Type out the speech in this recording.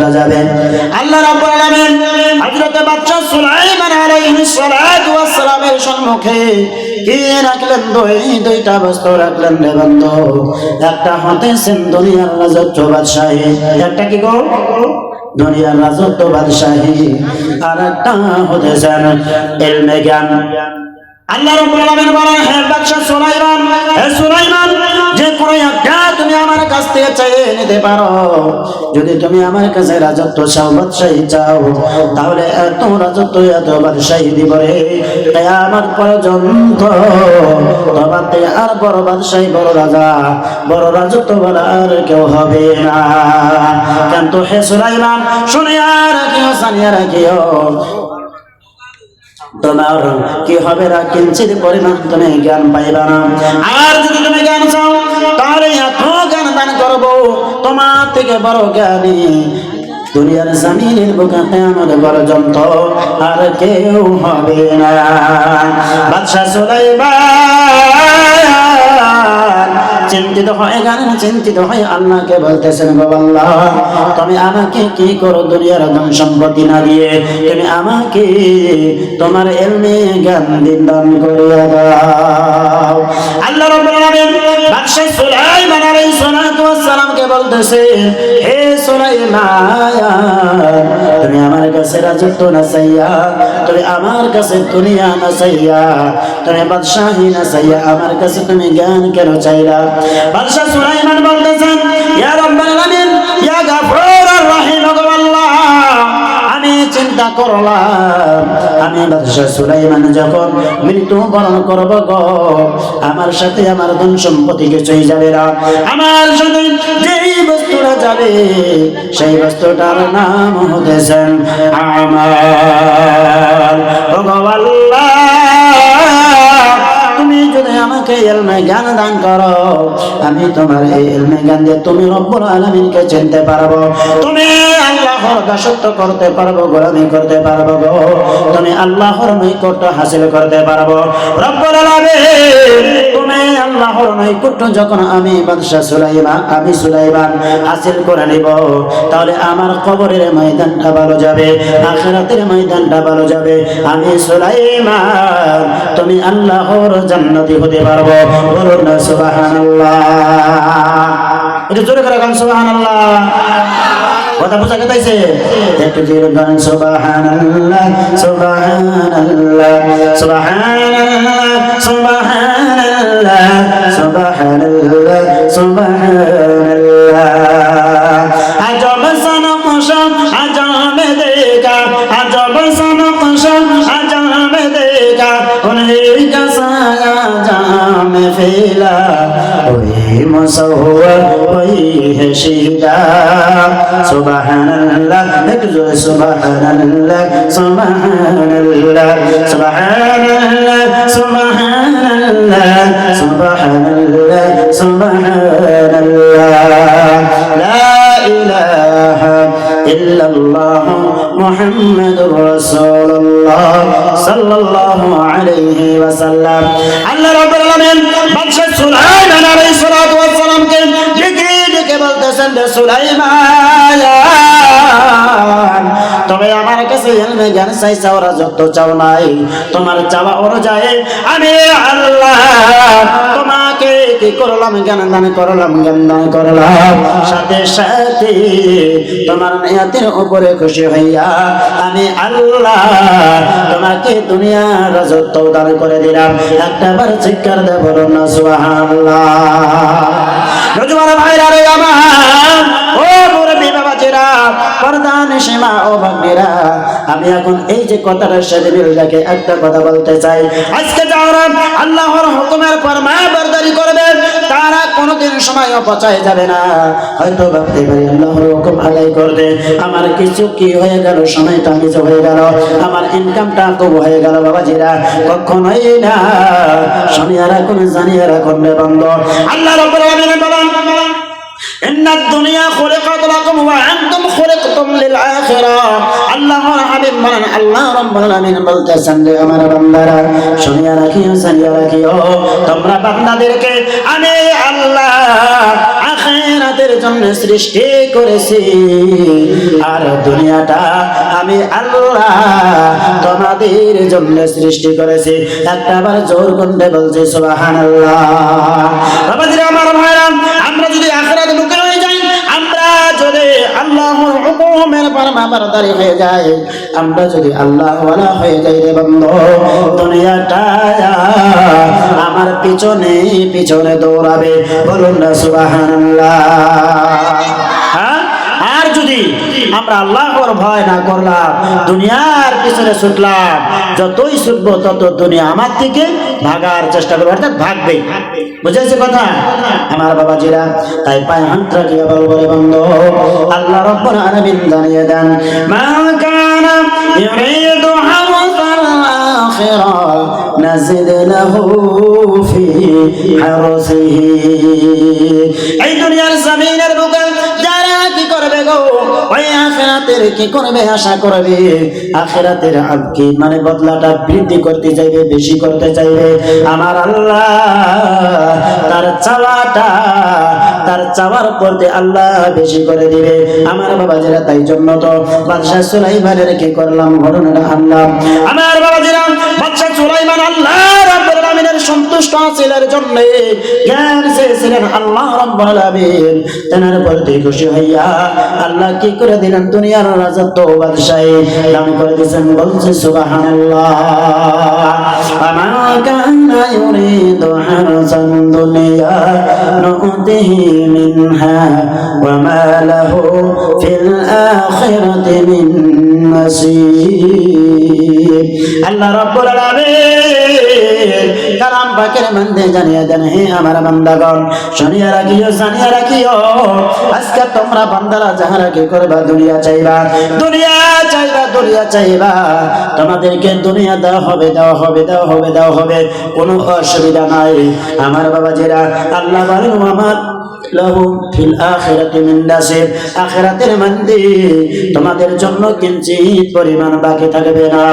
বোঝা যাবে। আল্লাহ রাব্বুল আলামিন হযরত বাদশা সুলাইমান আলাইহিস সালাতু ওয়াস সালামের সম্মুখে কি রাখলেন? দুইটা বস্তু রাখলেন রে বন্ধু। একটা হতেছেন দুনিয়ার রাজত্ব বাদশাহী, একটা কি গো? দুনিয়ার রাজত্ব বাদশাহী, আর একটা হতেছেন ইলমে জ্ঞান। আল্লাহ রাব্বুল আলামিন বলেন, হে বাদশা সুলাইমান, হে সুলাইমান, যে কোনো একটা তুমি আমার কাছ থেকে চাইয়ে নিতে পারো। যদি তুমি আমার কাছে রাজত্ব চাও, বাদশাহী চাও, তাহলে এত রাজত্ব এত বাদশাহী দিব রে কিয়ামত পর্যন্ত। তোমার থেকে আর বড় বাদশাহী, বড় রাজা, বড় রাজত্ব বলা আর কেউ হবে না। কিন্তু হে সুলাইমান, শুনে আর রাখিও, জানিয়ে রাখিও, তোমার কি হবে না, কিঞ্চিত পরিমাণ তুমি জ্ঞান পাইবা না। আর যদি তুমি জ্ঞান চাও, তাহলে এত জ্ঞান দান করবো, তোমার থেকে বড় জ্ঞানী দুনিয়ার জমিনের বুকে কিয়ামত পর্যন্ত আর কেউ হবে না। বাদশা সুলাইমান চিন্তিত হয়ে গেলেন, চিন্তিত হয়ে আল্লাহকে বলতেছেন, গো আল্লাহ, তুমি আমাকে কি করো দুনিয়ার ধন সম্পত্তি না দিয়ে, তুমি আমাকে তোমার ইলমে জ্ঞান দান করিয়া দাও। আল্লাহ রাব্বুল আলামিন বাদশা সুলাইমান আলাইহিস সালাতু ওয়াস সালামকে বলতেছেন, হে সুলাইমান, তুমি আমার কাছে রাজত্ব না চাইয়া, তুমি আমার কাছে দুনিয়া না চাইয়া, তুমি বাদশাহী না চাইয়া আমার কাছে তুমি জ্ঞান কেন চাইলা? বাদশা সুলাইমান বলতেছেন, ইয়া রাব্বুল আলামিন, ইয়া গাফুর আর রহিম, গো আল্লাহ, আমি চিন্তা করলাম, আমি বাদশা সুলাইমান যখন মৃত্যু বরণ করব গো, আমার সাথে আমার ধন সম্পত্তি কিছুই যাবে না, আমার সাথে যেই বস্তুটা যাবে সেই বস্তুটার নাম হতেছেন আমার। ও গো আল্লাহ, তুমি যদি আমাকে ইলমে জ্ঞান দান করো, আমি তোমার এই ইলমে জ্ঞান দিয়ে তুমি রব্বুল আলামিনকে চিনতে পারবো, তুমি আল্লাহর দাসত্ব করতে পারবো, গোলামি করতে পারবো গো, তুমি আল্লাহর নৈকট্য হাসিল করতে পারবো। রব্বুল আলামিন, তুমি আল্লাহর নৈকট্য যখন আমি বাদশা সুলাইমান, আমি সুলাইমান হাসিল করে নিব, তাহলে আমার কবরের ময়দানটা ভালো যাবে, আখিরাতের ময়দানটা ভালো যাবে। আমি সুলাইমান, তুমি আল্লাহর জান্নাতি হতে পারবো। বলুন না সুবহানাল্লাহ। এটা জোরে করে গান সুবহানাল্লাহ। কথা বুঝা গেছে? একটু জোরে গান সুবহানাল্লাহ, সুবহানাল্লাহ, সুবহানাল্লাহ, সুবহানাল্লাহ, সুবহানাল্লাহ, সুবহানাল্লাহ। আজব সনকশা আজব দেখা, আজব সনকশা আজব দেখা, উन्हीं का साया जहाँ में फैला, वही मुसव्वर वही है शीदा। सुबहानल्लाह, एक जो सुबहानल्लाह, सुबहानल्लाह, सुबहानल्लाह, सुबहानल्लाह, सुबहानल्लाह, सुबहानल्लाह, ला इलाहा इल्लल्लाह मुहम्मदुर रासूलुल्लाह सल्लल्लाहु अलैहि वसल्लम। আল্লাহ রাব্বুল আলামিন বাদশা সুলাইমান আলাইহিস সালাতু ওয়াস সালামকে ডেকে বলতেছেন, সুলাইমান, তবে আমার কাছে ইলমে জ্ঞান চাইছাও, রাজত্ব চাও নাই, তোমার চাওয়া অনুযায়ী আমি আল্লাহ তোমাকে কি করলাম? জ্ঞান দান করলাম, জ্ঞান দান করলাম, সাথে সাথে তোমার নিয়তের উপরে খুশি হইয়া আমি আল্লাহ তোমাকে দুনিয়া রাজত্ব দান করে দিলাম। একটাবার চিৎকার দিয়ে বলুন না সুবহানাল্লাহ। নজওয়ান ভাইরা রে আমার, ও মুরব্বি বাবাজিরা, পর্দার সীমা ও ভাগ্নেরা, আমি এখন এই যে কথাটার সাথে মিল রেখে একটা কথা বলতে চাই। আজকে যারা আল্লাহর হুকুমের ফরমাবরদারি করবে, তারা কোনোদিন সময় অপচয় যাবে না। হয়তো ভাবতে পারি আল্লাহর হুকুম আদায় করতে আমার কিছু কি হয়ে গেল, সময়টা মিস হয়ে গেল, আমার ইনকামটা কম হয়ে গেল। বাবাজিরা, কখনোই না। শুনিয়া রাখুন, জানিয়া রাখুন রে বন্ধু, আল্লাহ রাব্বুল আলামিন বলেন, ইন্নাদ দুনিয়া খুলিকাত লাকুম ওয়া আনতুম খুলিকতুম লিল আখিরাহ। আল্লাহর হাবিব বলেন, আল্লাহ রাব্বুল আলামিন বলতেছেন যে আমার বান্দারা শুনিয়া রাখিও, জানিয়া রাখিও, তোমরা বান্দাদেরকে আমি আল্লাহ আখিরাতের জন্য সৃষ্টি করেছি, আর দুনিয়াটা আমি আল্লাহ তোমাদের জন্য সৃষ্টি করেছি। একটা বার জোর কণ্ঠে বলছি সুবহানাল্লাহ। বাবাজিরা আমার ভাইরা, আমরা যদি আখিরাত মুখী হয়ে যাই, আমরা যদি আল্লাহর হুকুমের ফরমাবরদারি হয়ে যাই, আমরা যদি আল্লাহ ওয়ালা হয়ে যাই রে বন্ধু, দুনিয়াটা আমার পিছনে পিছনে দৌড়াবে। বলুন না সুবহানাল্লাহ। হ্যাঁ, আর যদি আমরা আল্লাহর ভয় না করলাম, দুনিয়ার পিছনে ছুটলাম, যতই ছুটবো তত দুনিয়া আমার থেকে ভাগার চেষ্টা করবে, অর্থাৎ ভাগবে। বুঝেছে কথা আমার বাবাজিরা? তাই পায়ে হাত রাখিয়া বলবো রে বন্ধু, আল্লাহ রাব্বুল আলামিন জানিয়ে দেন, মা কানা ইউরিদু হাওয়াসাল আখিরা নাজিদ লাহু ফি হারসিহি। এই দুনিয়ার জমিনের বুকে যারা কি করবে গো, ওই আখিরাতের কি করবে আশা করবে, আখিরাতের কি মানে বদলাটা বৃদ্ধি করতে চাইবে, বেশি করতে চাইবে, আমার আল্লাহ তার চাওয়াটা, তার চাওয়ার করতে আল্লাহ বেশি করে দিবে আমার বাবাজিরা। তাই জন্য তো বাদশাহ সুলাইমানের কি করলাম ঘটনাটা আনলাম আমার বাবাজিরা। বাদশাহ সুলাইমান আল্লাহ রাব্বুল আলামিনের সন্তুষ্ট ছিলেন জন্য জ্ঞান চেয়েছিলেন আল্লাহ রাব্বুল আলামিন, তেনার প্রতি খুশি হইয়া আল্লাহ কি করে দিলেন, দুনিয়ার রাজত্ব বাদশাহী দান করে দিয়েছেন। বলছে সুবহানাল্লাহ। আমা কানা ইউরিদু হারসান দুনিয়া নুতিহি মিনহা ওয়া মা লাহু ফিল আখিরাতি মিন নাসিব। আল্লাহ রাব্বুল আলামিন কালাম পাকের মধ্যে জানিয়ে দেন, হে আমার বান্দাগণ শুনিয়া রাখিও, জানিয়া রাখিও, আজকে তোমরা বান্দারা যাহারা কি করবা, দুনিয়া চাইবা, দুনিয়া চাইবা, দুনিয়া চাইবা, তোমাদেরকে দুনিয়া দেওয়া হবে, দেওয়া হবে, দেওয়া হবে, দেওয়া হবে, কোনো অসুবিধা নাই আমার বাবাজিরা। আল্লাহ বলেন, আমার লাহুম ফিল আখিরাতি মিন নাসিব, আখিরাতের মধ্যে তোমাদের জন্য কিঞ্চিত পরিমাণ বাকি থাকবে না।